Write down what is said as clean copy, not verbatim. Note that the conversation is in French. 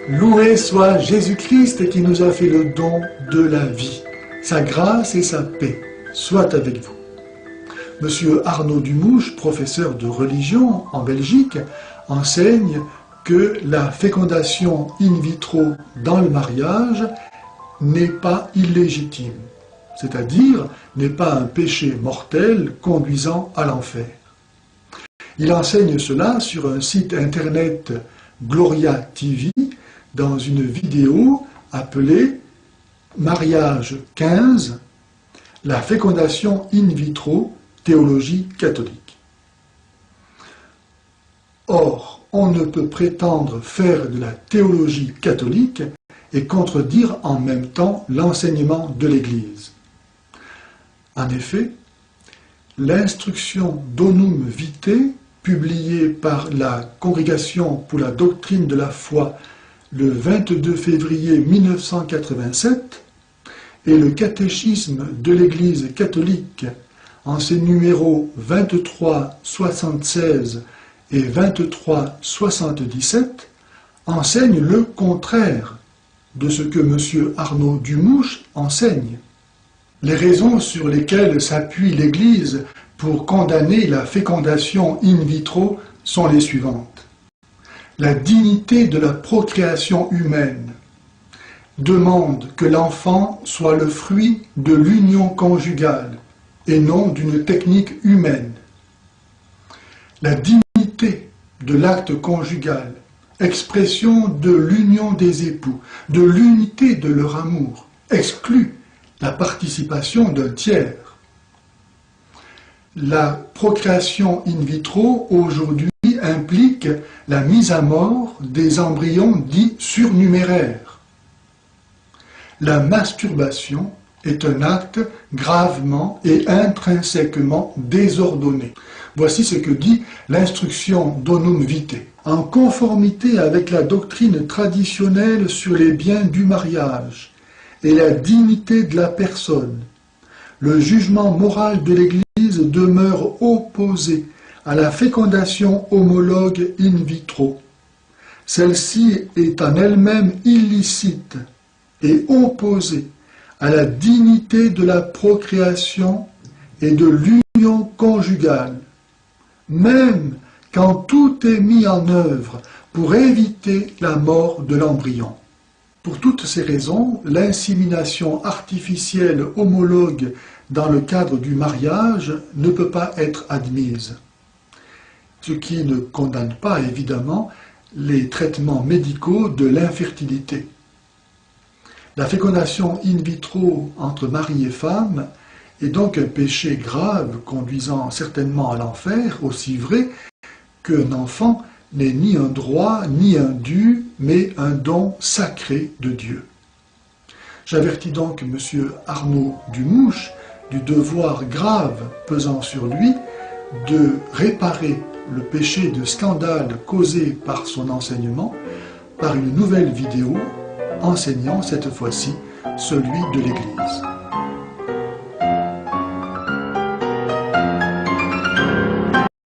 Loué soit Jésus-Christ qui nous a fait le don de la vie. Sa grâce et sa paix soient avec vous. Monsieur Arnaud Dumouche, professeur de religion en Belgique, enseigne que la fécondation in vitro dans le mariage n'est pas illégitime, c'est-à-dire n'est pas un péché mortel conduisant à l'enfer. Il enseigne cela sur un site internet Gloria TV dans une vidéo appelée Mariage 15, la fécondation in vitro, théologie catholique. Or, on ne peut prétendre faire de la théologie catholique et contredire en même temps l'enseignement de l'Église. En effet, l'instruction Donum Vitae, publiée par la Congrégation pour la doctrine de la foi le 22 février 1987, et le catéchisme de l'Église catholique en ses numéros 2376 et 2377 enseignent le contraire de ce que M. Arnaud Dumouche enseigne. Les raisons sur lesquelles s'appuie l'Église pour condamner la fécondation in vitro sont les suivantes. La dignité de la procréation humaine demande que l'enfant soit le fruit de l'union conjugale et non d'une technique humaine. La dignité de l'acte conjugal, expression de l'union des époux, de l'unité de leur amour, exclut la participation d'un tiers. La procréation in vitro aujourd'hui implique la mise à mort des embryons dits surnuméraires. La masturbation est un acte gravement et intrinsèquement désordonné. Voici ce que dit l'instruction Donum Vitae. En conformité avec la doctrine traditionnelle sur les biens du mariage et la dignité de la personne, le jugement moral de l'Église demeure opposé à la fécondation homologue in vitro. Celle-ci est en elle-même illicite et opposée à la dignité de la procréation et de l'union conjugale, même quand tout est mis en œuvre pour éviter la mort de l'embryon. Pour toutes ces raisons, l'insémination artificielle homologue dans le cadre du mariage ne peut pas être admise, ce qui ne condamne pas évidemment les traitements médicaux de l'infertilité. La fécondation in vitro entre mari et femme est donc un péché grave conduisant certainement à l'enfer, aussi vrai qu'un enfant n'est ni un droit ni un dû, mais un don sacré de Dieu. J'avertis donc M. Arnaud Dumouche du devoir grave pesant sur lui de réparer le péché de scandale causé par son enseignement par une nouvelle vidéo enseignant cette fois-ci celui de l'Église.